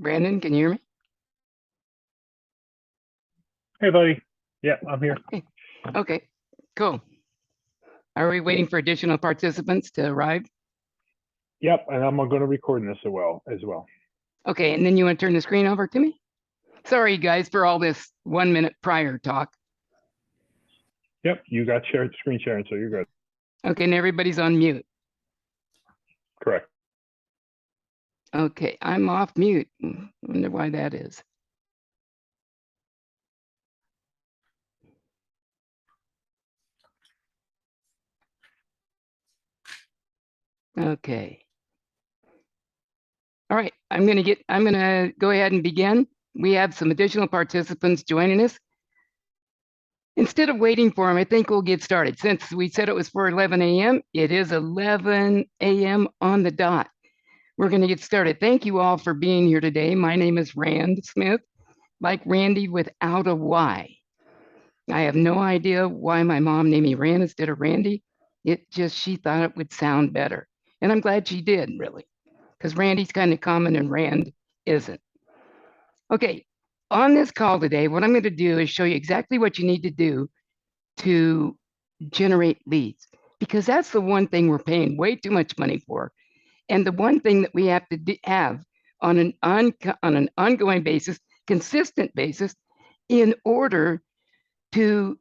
Brandon, can you hear me? Hey, buddy. Yeah, I'm here. Okay, cool. Are we waiting for additional participants to arrive? Yep, and I'm going to record this as well. Okay, and then you want to turn the screen over to me? Sorry, guys, for all this 1 minute prior talk. Yep, you got screen sharing, so you're good. Okay, and everybody's on mute. Correct. Okay, I'm off mute. Wonder why that is. Okay. All right, I'm gonna go ahead and begin. We have some additional participants joining us. Instead of waiting for them, I think we'll get started. Since we said it was for 11 a.m., it is 11 a.m. on the dot. We're going to get started. Thank you all for being here today. My name is Rand Smith, like Randy without a Y. I have no idea why my mom named me Rand instead of Randy. She thought it would sound better. And I'm glad she did, really, because Randy's kind of common and Rand isn't. Okay, on this call today, what I'm going to do is show you exactly what you need to do to generate leads, because that's the one thing we're paying way too much money for. And the one thing that we have to have on an ongoing basis, consistent basis, in order to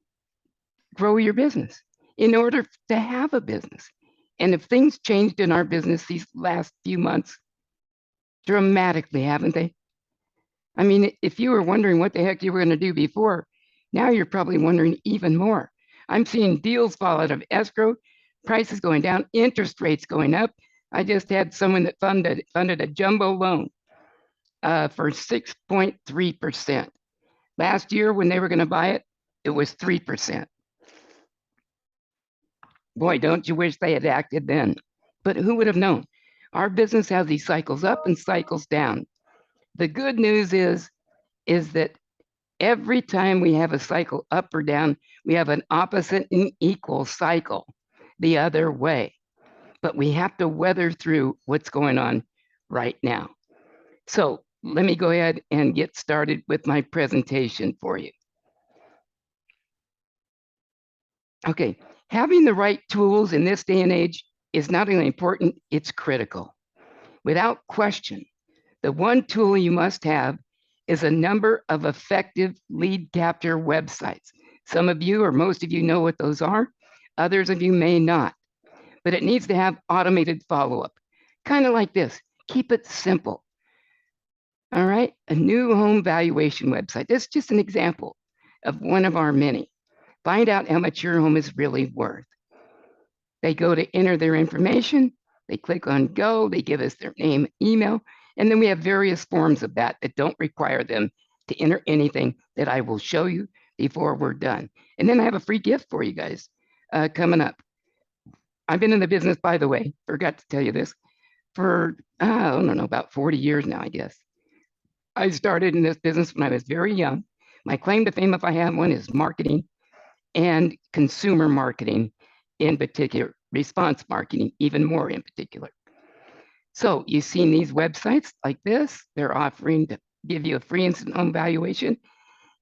grow your business, in order to have a business. And if things changed in our business these last few months, dramatically, haven't they? I mean, if you were wondering what the heck you were going to do before, now you're probably wondering even more. I'm seeing deals fall out of escrow, prices going down, interest rates going up. I just had someone that funded a jumbo loan for 6.3%. Last year, when they were going to buy it, it was 3%. Boy, don't you wish they had acted then? But who would have known? Our business has these cycles up and cycles down. The good news is that every time we have a cycle up or down, we have an opposite and equal cycle the other way. But we have to weather through what's going on right now. So let me go ahead and get started with my presentation for you. Okay, having the right tools in this day and age is not only important, it's critical. Without question, the one tool you must have is a number of effective lead capture websites. Some of you or most of you know what those are. Others of you may not. But it needs to have automated follow-up, kind of like this. Keep it simple. All right, a new home valuation website. That's just an example of one of our many. Find out how much your home is really worth. They go to enter their information, they click on go, they give us their name, email, and then we have various forms of that don't require them to enter anything that I will show you before we're done. And then I have a free gift for you guys coming up. I've been in the business, by the way, forgot to tell you this, for, I don't know, about 40 years now, I guess. I started in this business when I was very young. My claim to fame, if I have one, is marketing and consumer marketing in particular, response marketing, even more in particular. So you've seen these websites like this. They're offering to give you a free instant home valuation.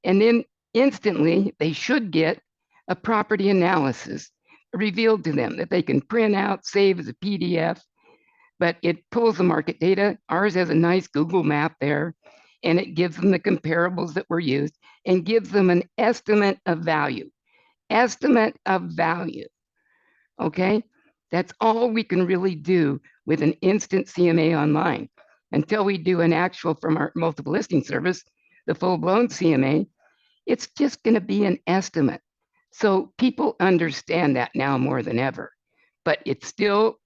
And then instantly, they should get a property analysis revealed to them that they can print out, save as a PDF, but it pulls the market data. Ours has a nice Google map there, and it gives them the comparables that were used and gives them an estimate of value. Estimate of value, okay? That's all we can really do with an instant CMA online. Until we do an actual from our multiple listing service, the full-blown CMA, it's just gonna be an estimate. So people understand that now more than ever, but it's still,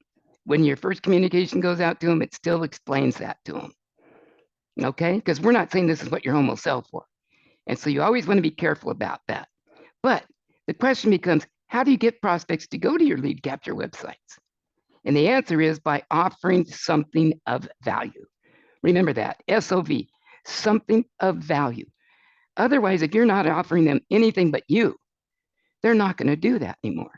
when your first communication goes out to them, it still explains that to them, okay? Because we're not saying this is what your home will sell for. And so you always want to be careful about that. But the question becomes, how do you get prospects to go to your lead capture websites? And the answer is by offering something of value. Remember that, SOV, something of value. Otherwise, if you're not offering them anything but you, they're not going to do that anymore.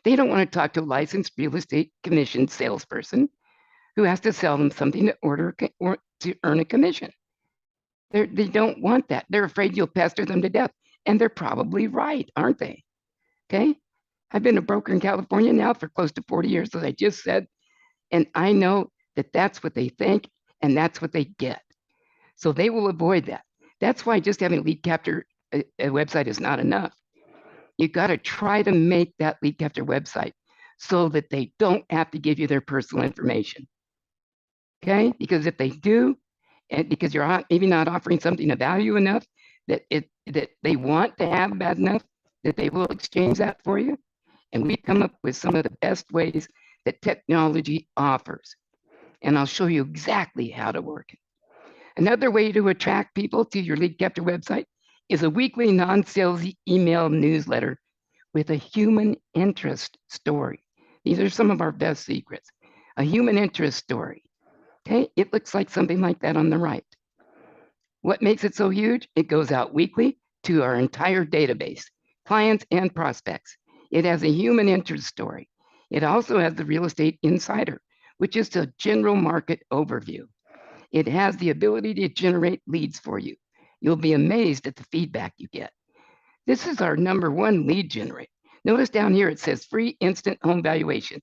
They don't want to talk to a licensed real estate commission salesperson who has to sell them something to earn a commission. They don't want that. They're afraid you'll pester them to death. And they're probably right, aren't they? Okay. I've been a broker in California now for close to 40 years, as I just said. And I know that that's what they think and that's what they get. So they will avoid that. That's why just having a lead capture a website is not enough. You got to try to make that lead capture website so that they don't have to give you their personal information. Okay? Because if they do, and because you're maybe not offering something of value enough that they want to have bad enough that they will exchange that for you. And we've come up with some of the best ways that technology offers. And I'll show you exactly how to work it. Another way to attract people to your lead capture website is a weekly non-salesy email newsletter with a human interest story. These are some of our best secrets. A human interest story. Okay, it looks like something like that on the right. What makes it so huge? It goes out weekly to our entire database, clients and prospects. It has a human interest story. It also has the real estate insider, which is a general market overview. It has the ability to generate leads for you. You'll be amazed at the feedback you get. This is our #1 lead generator. Notice down here it says free instant home valuation.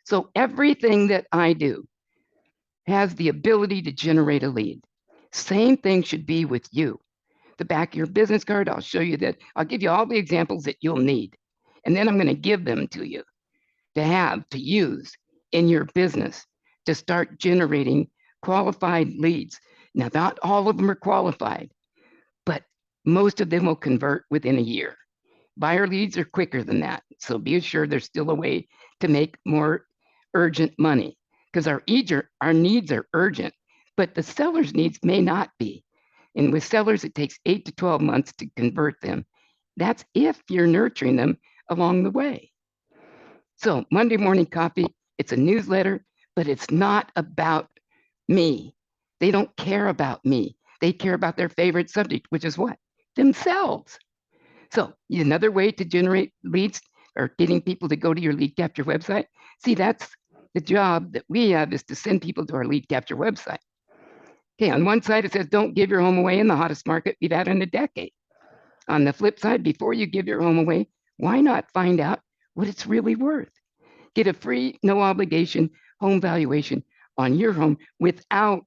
So everything that I do has the ability to generate a lead. Same thing should be with you. The back of your business card, I'll show you that. I'll give you all the examples that you'll need. And then I'm going to give them to you to have, to use in your business to start generating qualified leads. Now, not all of them are qualified, but most of them will convert within a year. Buyer leads are quicker than that. So be assured there's still a way to make more urgent money because our needs are urgent, but the seller's needs may not be. And with sellers, it takes 8 to 12 months to convert them. That's if you're nurturing them along the way. So Monday Morning Coffee, it's a newsletter, but it's not about me. They don't care about me. They care about their favorite subject, which is what? Themselves. So another way to generate leads or getting people to go to your lead capture website. See, that's the job that we have, is to send people to our lead capture website. Okay, on one side, it says, don't give your home away in the hottest market we've had in a decade. On the flip side, before you give your home away, why not find out what it's really worth? Get a free, no obligation home valuation on your home without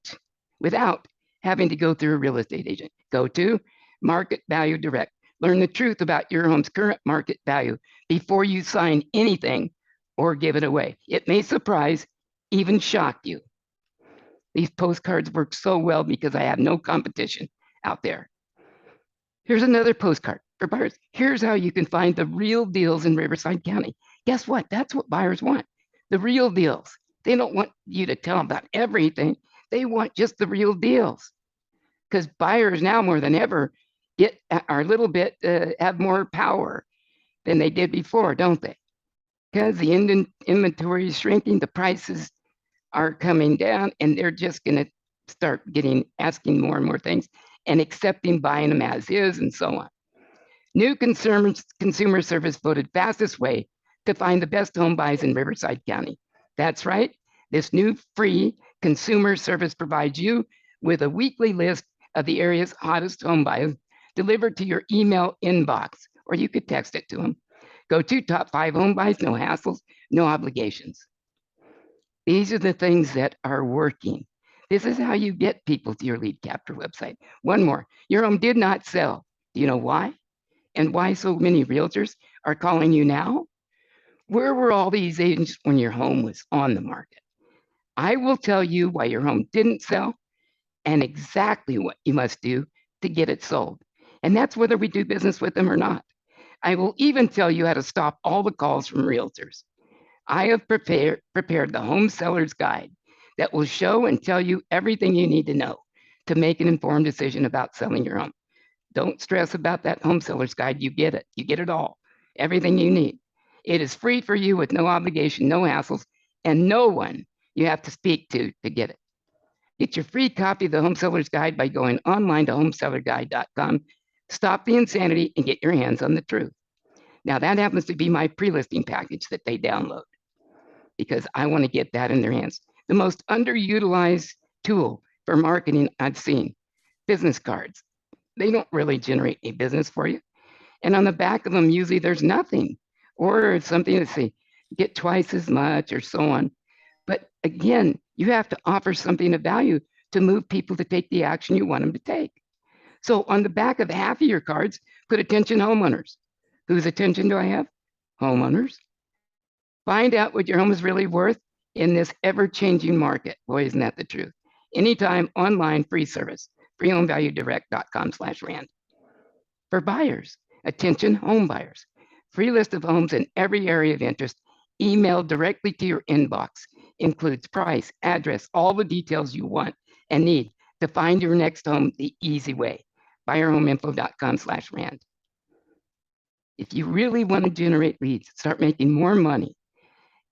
having to go through a real estate agent. Go to Market Value Direct. Learn the truth about your home's current market value before you sign anything or give it away. It may surprise, even shock you. These postcards work so well because I have no competition out there. Here's another postcard for buyers. Here's how you can find the real deals in Riverside County. Guess what? That's what buyers want. The real deals. They don't want you to tell them about everything. They want just the real deals. Because buyers now more than ever are a little bit have more power than they did before, don't they? Because the inventory is shrinking, the prices are coming down, and they're just going to start asking more and more things and accepting buying them as is and so on. New consumer service voted fastest way to find the best home buys in Riverside County. That's right. This new free consumer service provides you with a weekly list of the area's hottest home buys delivered to your email inbox, or you could text it to them. Go to top 5 home buys, no hassles, no obligations. These are the things that are working. This is how you get people to your lead capture website. One more, your home did not sell. Do you know why? And why so many realtors are calling you now? Where were all these agents when your home was on the market? I will tell you why your home didn't sell and exactly what you must do to get it sold. And that's whether we do business with them or not. I will even tell you how to stop all the calls from realtors. I have prepared the Home Seller's Guide that will show and tell you everything you need to know to make an informed decision about selling your home. Don't stress about that Home Seller's Guide. You get it. You get it all. Everything you need. It is free for you with no obligation, no hassles, and no one you have to speak to get it. Get your free copy of the Home Seller's Guide by going online to homesellerguide.com. Stop the insanity and get your hands on the truth. Now, that happens to be my pre-listing package that they download because I want to get that in their hands. The most underutilized tool for marketing I've seen. business cards. They don't really generate a business for you. And on the back of them, usually there's nothing, or something that say, get twice as much or so on. But again, you have to offer something of value to move people to take the action you want them to take. So on the back of half of your cards, put attention homeowners. Whose attention do I have? Homeowners. Find out what your home is really worth in this ever-changing market. Boy, isn't that the truth. Anytime, online, free service, freehomevaluedirect.com/Rand. For buyers, attention home buyers. Free list of homes in every area of interest, emailed directly to your inbox. Includes price, address, all the details you want and need to find your next home the easy way. Buyerhomeinfo.com/Rand. If you really want to generate leads, start making more money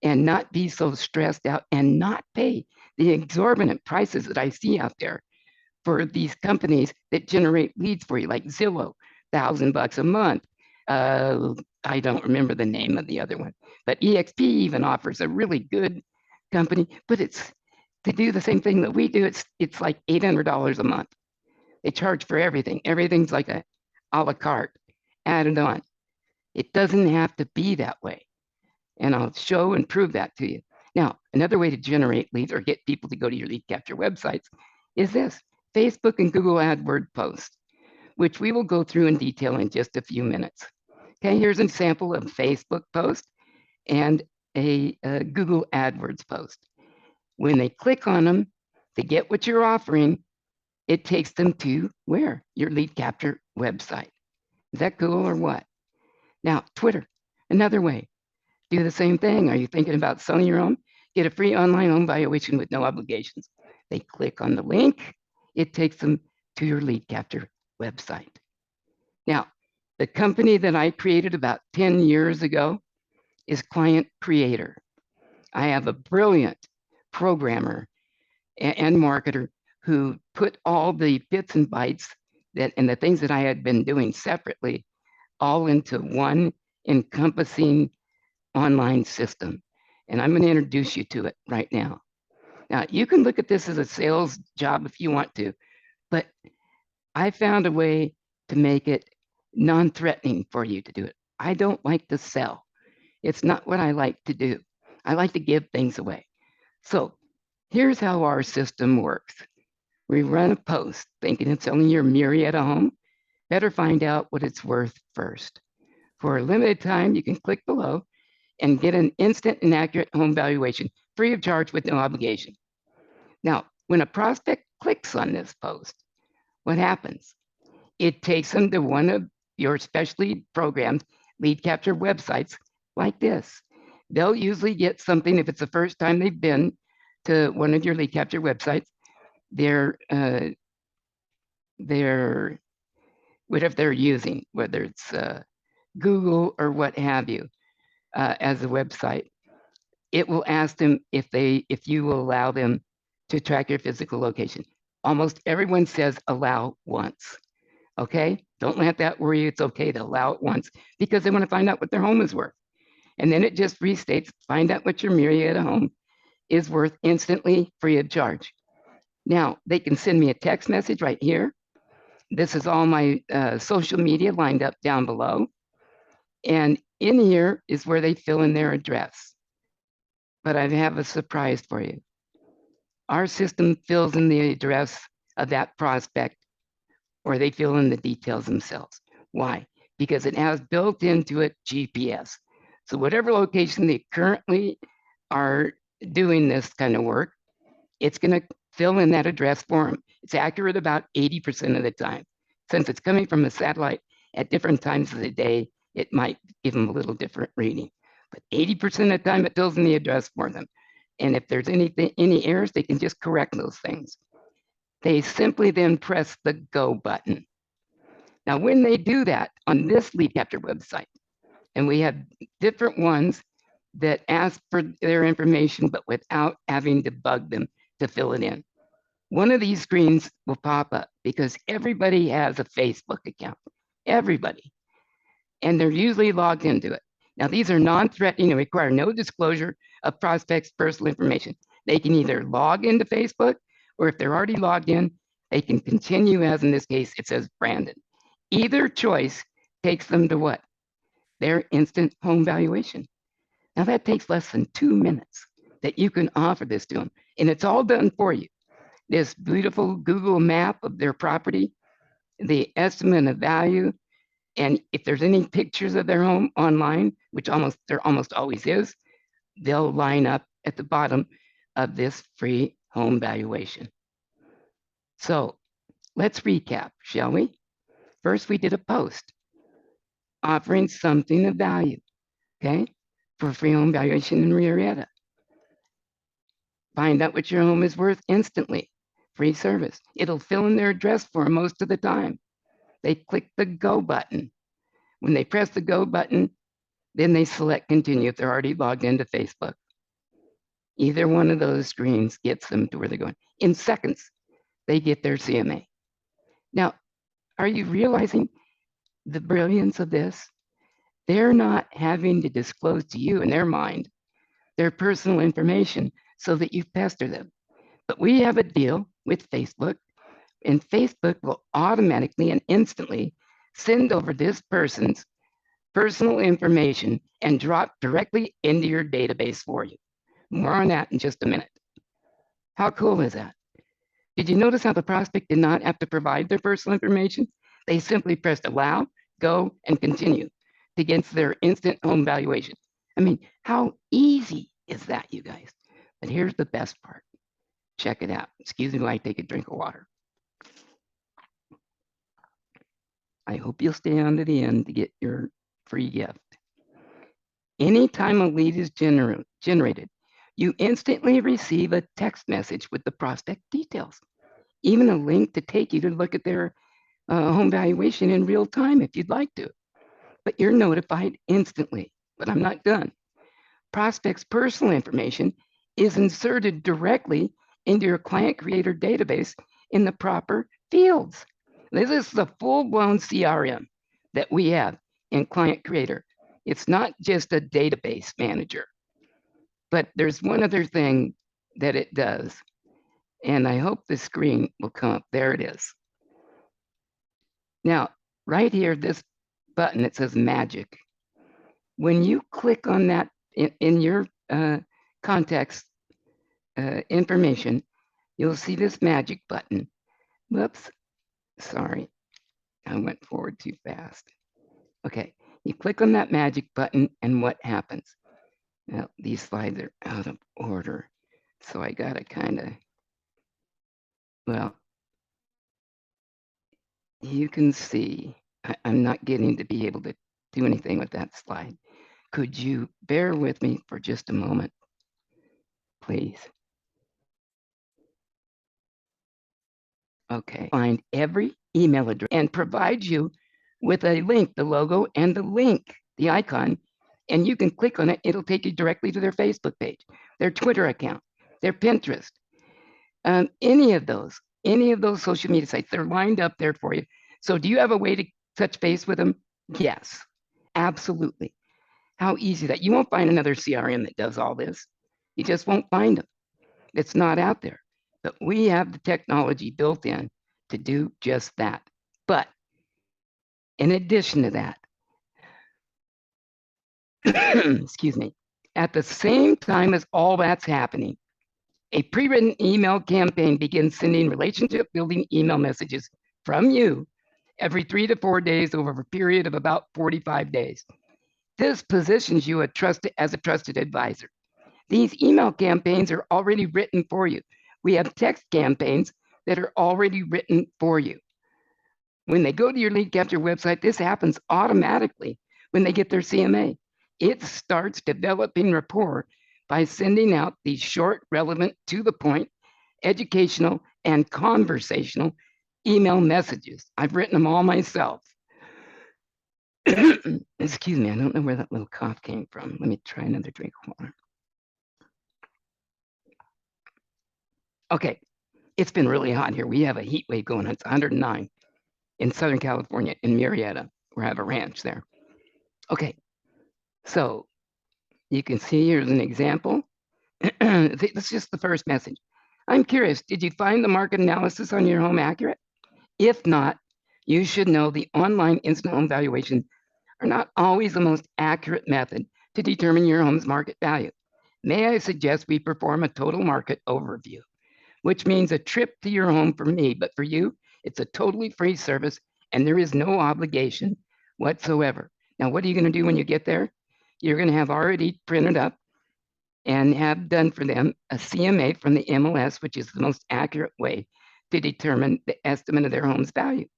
and not be so stressed out and not pay the exorbitant prices that I see out there for these companies that generate leads for you, like Zillow, $1,000 a month. I don't remember the name of the other one, but EXP even offers a really good company, but it's to do the same thing that we do. It's like $800 a month. They charge for everything. Everything's like a la carte, added on. It doesn't have to be that way. And I'll show and prove that to you. Now, another way to generate leads or get people to go to your lead capture websites is this: Facebook and Google Adword posts, which we will go through in detail in just a few minutes. Okay, here's an example of a Facebook post and a Google AdWords post. When they click on them to get what you're offering, it takes them to where? Your lead capture website. Is that cool or what? Now, Twitter, another way. Do the same thing. Are you thinking about selling your home? Get a free online home valuation with no obligations. They click on the link. It takes them to your lead capture website. Now, the company that I created about 10 years ago is Client Creator. I have a brilliant programmer and marketer who put all the bits and bytes and the things that I had been doing separately all into one encompassing online system. And I'm going to introduce you to it right now. Now, you can look at this as a sales job if you want to, but I found a way to make it non-threatening for you to do it. I don't like to sell. It's not what I like to do. I like to give things away. So here's how our system works. We run a post thinking it's selling your Marietta home. Better find out what it's worth first. For a limited time, you can click below and get an instant and accurate home valuation free of charge with no obligation. Now, when a prospect clicks on this post, what happens? It takes them to one of your specially programmed lead capture websites like this. They'll usually get something if it's the first time they've been to one of your lead capture websites. They're whatever they're using, whether it's Google or what have you, as a website. It will ask them if you will allow them to track your physical location. Almost everyone says allow once. Okay, don't let that worry you. It's okay to allow it once because they want to find out what their home is worth. And then it just restates, find out what your Marietta home is worth instantly, free of charge. Now, they can send me a text message right here. This is all my social media lined up down below. And in here is where they fill in their address. But I have a surprise for you. Our system fills in the address of that prospect, or they fill in the details themselves. Why? Because it has built into it GPS. So whatever location they currently are doing this kind of work, it's going to fill in that address for them. It's accurate about 80% of the time. Since it's coming from a satellite at different times of the day, it might give them a little different reading. But 80% of the time, it fills in the address for them. And if there's any errors, they can just correct those things. They simply then press the go button. Now, when they do that on this lead capture website, and we have different ones that ask for their information, but without having to bug them to fill it in. One of these screens will pop up because everybody has a Facebook account, everybody, and they're usually logged into it. Now, these are non-threatening and require no disclosure of prospects' personal information. They can either log into Facebook, or if they're already logged in, They can continue as in this case, it says Brandon. Either choice takes them to what? Their instant home valuation. Now that takes less than 2 minutes that you can offer this to them. And it's all done for you. This beautiful Google map of their property, the estimate of value, and if there's any pictures of their home online, which there almost always is, they'll line up at the bottom of this free home valuation. So let's recap, shall we? First, we did a post offering something of value, okay, for free home valuation in Marietta. Find out what your home is worth instantly. Free service. It'll fill in their address for them most of the time. They click the go button. When they press the go button, then they select continue if they're already logged into Facebook. Either one of those screens gets them to where they're going. In seconds, they get their CMA. Now, are you realizing the brilliance of this? They're not having to disclose to you in their mind their personal information so that you pester them. But we have a deal with Facebook, and Facebook will automatically and instantly send over this person's personal information and drop directly into your database for you. More on that in just a minute. How cool is that? Did you notice how the prospect did not have to provide their personal information? They simply pressed allow, go, and continue to get their instant home valuation. I mean, how easy is that, you guys? But here's the best part. Check it out. Excuse me while I take a drink of water. I hope you'll stay on to the end to get your free gift. Anytime a lead is generated, you instantly receive a text message with the prospect details, even a link to take you to look at their home valuation in real time if you'd like to. But you're notified instantly. But I'm not done. Prospect's personal information is inserted directly into your client creator database in the proper fields. This is the full-blown CRM that we have in Client Creator. It's not just a database manager, but there's one other thing that it does, and I hope the screen will come up. There it is. Now, right here, this button, it says Magic. When you click on that in your context information, you'll see this magic button. Whoops, sorry, I went forward too fast. Okay, you click on that magic button and what happens? Now, these slides are out of order, so I gotta kind of, well, you can see I'm not getting to be able to do anything with that slide. Could you bear with me for just a moment, please? Okay, find every email address and provide you with a link, the logo and the link, the icon, and you can click on it. It'll take you directly to their Facebook page, their Twitter account, their Pinterest, any of those social media sites. They're lined up there for you. So do you have a way to touch base with them? Yes, absolutely. How easy that. You won't find another CRM that does all this. You just won't find them. It's not out there. But we have the technology built in to do just that. But in addition to that, excuse me, at the same time as all that's happening, a pre-written email campaign begins sending relationship building email messages from you every 3 to 4 days over a period of about 45 days. This positions you as a trusted advisor. These email campaigns are already written for you. We have text campaigns that are already written for you. When they go to your lead capture website, this happens automatically when they get their CMA. It starts developing rapport by sending out these short, relevant, to the point, educational, and conversational email messages. I've written them all myself. Excuse me, I don't know where that little cough came from. Let me try another drink of water. Okay, it's been really hot here. We have a heat wave going on. It's 109 in Southern California, in Marietta. We have a ranch there. Okay, so you can see here's an example. This is just the first message. I'm curious, did you find the market analysis on your home accurate? If not, you should know the online instant home valuations are not always the most accurate method to determine your home's market value. May I suggest we perform a total market overview, which means a trip to your home for me, but for you, it's a totally free service and there is no obligation whatsoever. Now, what are you going to do when you get there? You're going to have already printed up and have done for them a CMA from the MLS, which is the most accurate way to determine the estimate of their home's value.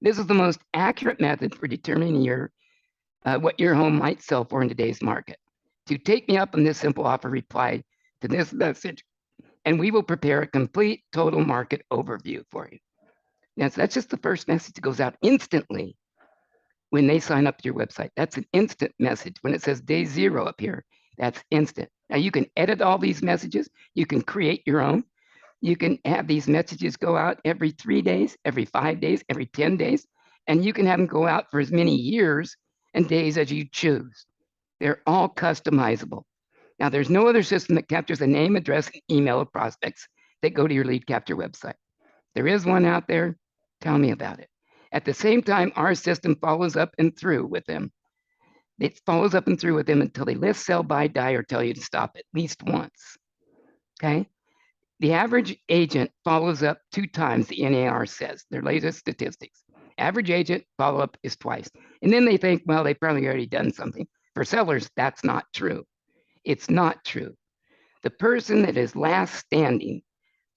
This is the most accurate method for determining what your home might sell for in today's market. To take me up on this simple offer, reply to this message, and we will prepare a complete total market overview for you. Now, that's just the first message that goes out instantly when they sign up to your website. That's an instant message. When it says day 0 up here, that's instant. Now, you can edit all these messages. You can create your own. You can have these messages go out every 3 days, every 5 days, every 10 days, and you can have them go out for as many years and days as you choose. They're all customizable. Now, there's no other system that captures the name, address, and email of prospects that go to your lead capture website. There is one out there. Tell me about it. At the same time, our system follows up and through with them. It follows up and through with them until they list, sell, buy, die, or tell you to stop at least once. Okay? The average agent follows up 2 times, the NAR says, their latest statistics. Average agent follow-up is twice. And then they think, well, they've probably already done something. For sellers, that's not true. It's not true. The person that is last standing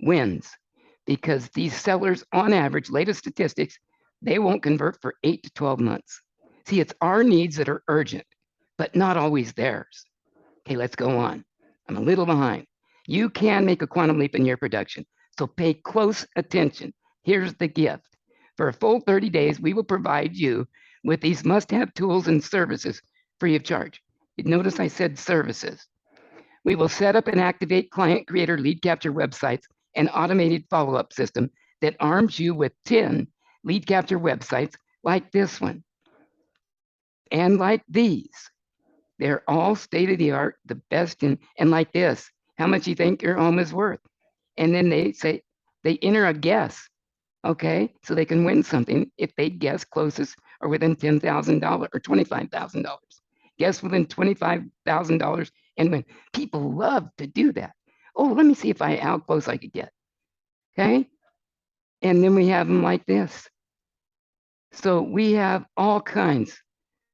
wins because these sellers, on average, latest statistics, they won't convert for 8 to 12 months. See, it's our needs that are urgent, but not always theirs. Okay, let's go on. I'm a little behind. You can make a quantum leap in your production, so pay close attention. Here's the gift. For a full 30 days, we will provide you with these must-have tools and services free of charge. Notice I said services. We will set up and activate client creator lead capture websites and automated follow-up system that arms you with 10 lead capture websites like this one and like these. They're all state-of-the-art, the best in, and like this. How much you think your home is worth? And then they say, they enter a guess, okay? So they can win something if they guess closest or within $10,000 or $25,000. Guess within $25,000 and win. People love to do that. Oh, let me see how close I could get, okay? And then we have them like this. So we have all kinds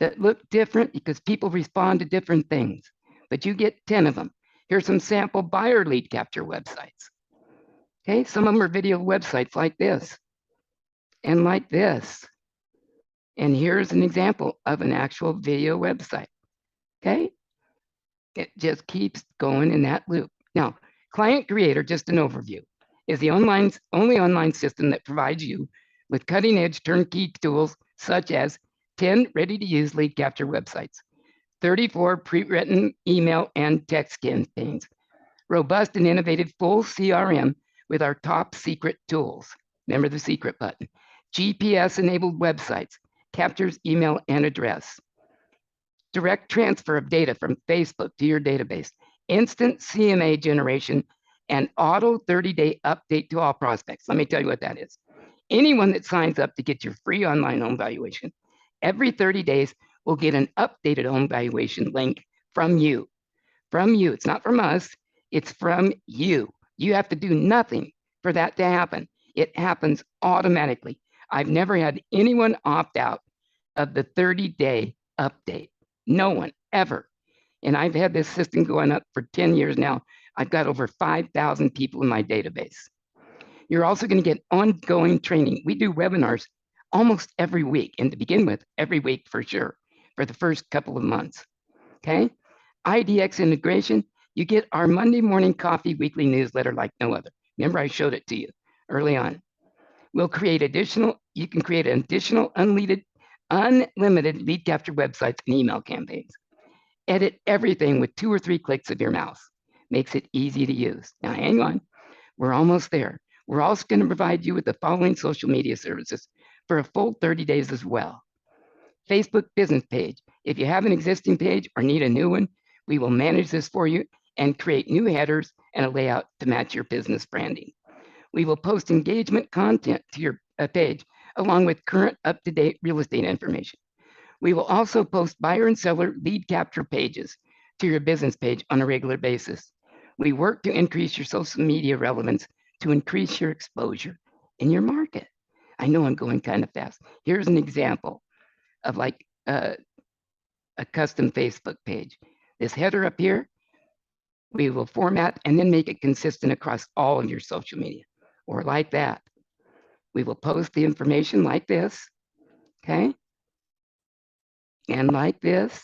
that look different because people respond to different things, but you get 10 of them. Here's some sample buyer lead capture websites. Okay, some of them are video websites like this and like this. And here's an example of an actual video website. Okay, it just keeps going in that loop. Now, Client Creator, just an overview, is the only online system that provides you with cutting-edge turnkey tools such as 10 ready-to-use lead capture websites, 34 pre-written email and text campaigns, robust and innovative full CRM with our top secret tools. Remember the secret button. GPS-enabled websites, captures email and address. Direct transfer of data from Facebook to your database, instant CMA generation, and auto 30-day update to all prospects. Let me tell you what that is. Anyone that signs up to get your free online home valuation, every 30 days will get an updated home valuation link from you. From you. It's not from us. It's from you. You have to do nothing for that to happen. It happens automatically. I've never had anyone opt out of the 30-day update. No one, ever. And I've had this system going up for 10 years now. I've got over 5,000 people in my database. You're also going to get ongoing training. We do webinars almost every week, and to begin with, every week for sure, for the first couple of months, okay? Idx Integration, you get our Monday morning coffee weekly newsletter like no other. Remember, I showed it to you early on. You can create additional unlimited lead capture websites and email campaigns. Edit everything with 2 or 3 clicks of your mouse. Makes it easy to use. Now, hang on, we're almost there. We're also going to provide you with the following social media services for a full 30 days as well. Facebook business page. If you have an existing page or need a new one, we will manage this for you and create new headers and a layout to match your business branding. We will post engagement content to your page along with current up-to-date real estate information. We will also post buyer and seller lead capture pages to your business page on a regular basis. We work to increase your social media relevance to increase your exposure in your market. I know I'm going kind of fast. Here's an example of like a custom Facebook page. This header up here, we will format and then make it consistent across all of your social media, or like that. We will post the information like this, okay? And like this,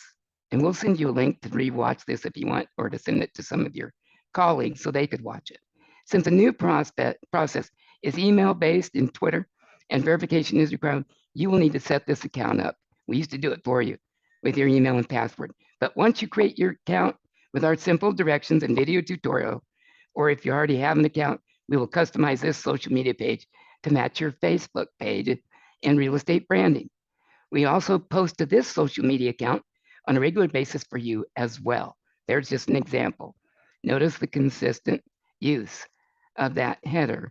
and we'll send you a link to rewatch this if you want, or to send it to some of your colleagues so they could watch it. Since the new process is email-based in Twitter and verification is required, you will need to set this account up. We used to do it for you with your email and password. But once you create your account with our simple directions and video tutorial, or if you already have an account, we will customize this social media page to match your Facebook page and real estate branding. We also post to this social media account on a regular basis for you as well. There's just an example. Notice the consistent use of that header.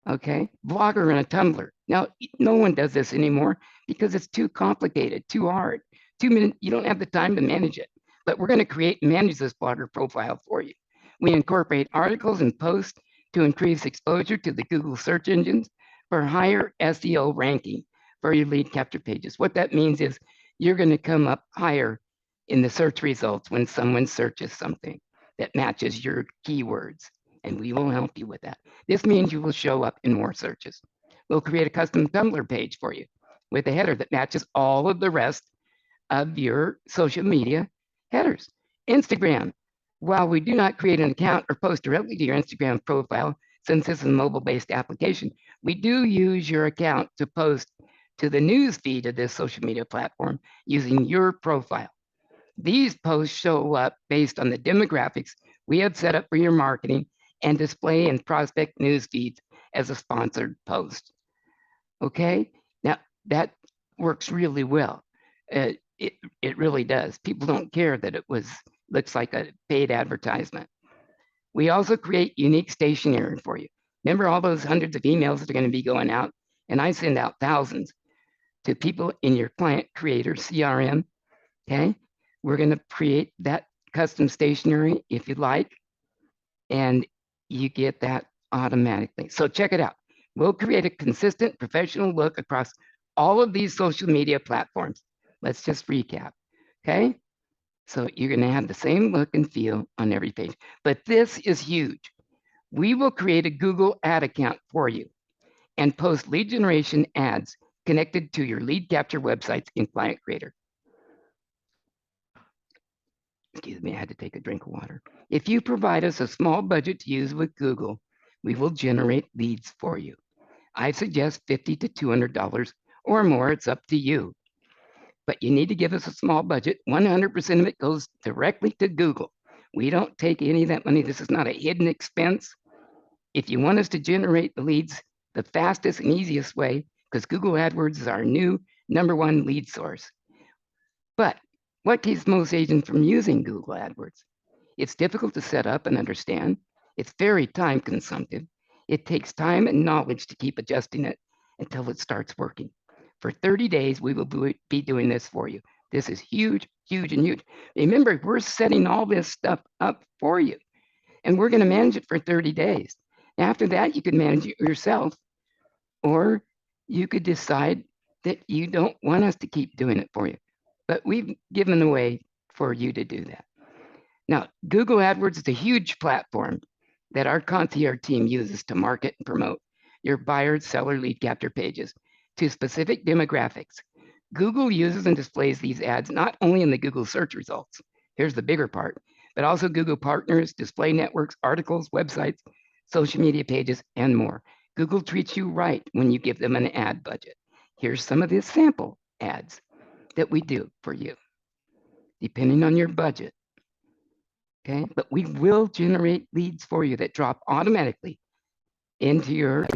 Okay, Blogger and a Tumblr. Now, no one does this anymore because it's too complicated, too hard. 2 minutes, you don't have the time to manage it. But we're going to create and manage this Blogger profile for you. We incorporate articles and posts to increase exposure to the Google search engines for higher SEO ranking for your lead capture pages. What that means is you're going to come up higher in the search results when someone searches something that matches your keywords, and we will help you with that. This means you will show up in more searches. We'll create a custom Tumblr page for you with a header that matches all of the rest of your social media headers. Instagram. While we do not create an account or post directly to your Instagram profile, since this is a mobile-based application, we do use your account to post to the news feed of this social media platform using your profile. These posts show up based on the demographics we have set up for your marketing and display in prospect news feeds as a sponsored post. Okay, now that works really well. It really does. People don't care that it looks like a paid advertisement. We also create unique stationery for you. Remember all those hundreds of emails that are going to be going out? And I send out thousands to people in your client creator CRM. Okay, we're going to create that custom stationery if you'd like, and you get that automatically. So check it out. We'll create a consistent professional look across all of these social media platforms. Let's just recap. Okay, so you're going to have the same look and feel on every page. But this is huge. We will create a Google ad account for you and post lead generation ads connected to your lead capture websites in Client Creator. Excuse me, I had to take a drink of water. If you provide us a small budget to use with Google, we will generate leads for you. I suggest $50 to $200 or more. It's up to you. But you need to give us a small budget. 100% of it goes directly to Google. We don't take any of that money. This is not a hidden expense. If you want us to generate the leads the fastest and easiest way, because Google AdWords is our new #1 lead source. But what keeps most agents from using Google AdWords? It's difficult to set up and understand. It's very time consumptive. It takes time and knowledge to keep adjusting it until it starts working. For 30 days, we will be doing this for you. This is huge, huge, and huge. Remember, we're setting all this stuff up for you, and we're going to manage it for 30 days. After that, you can manage it yourself, or you could decide that you don't want us to keep doing it for you. But we've given a way for you to do that. Now, Google AdWords is a huge platform that our concierge team uses to market and promote your buyer, seller, lead capture pages to specific demographics. Google uses and displays these ads not only in the Google search results, here's the bigger part, but also Google partners, display networks, articles, websites, social media pages, and more. Google treats you right when you give them an ad budget. Here's some of the sample ads that we do for you, depending on your budget. Okay, but we will generate leads for you that drop automatically into your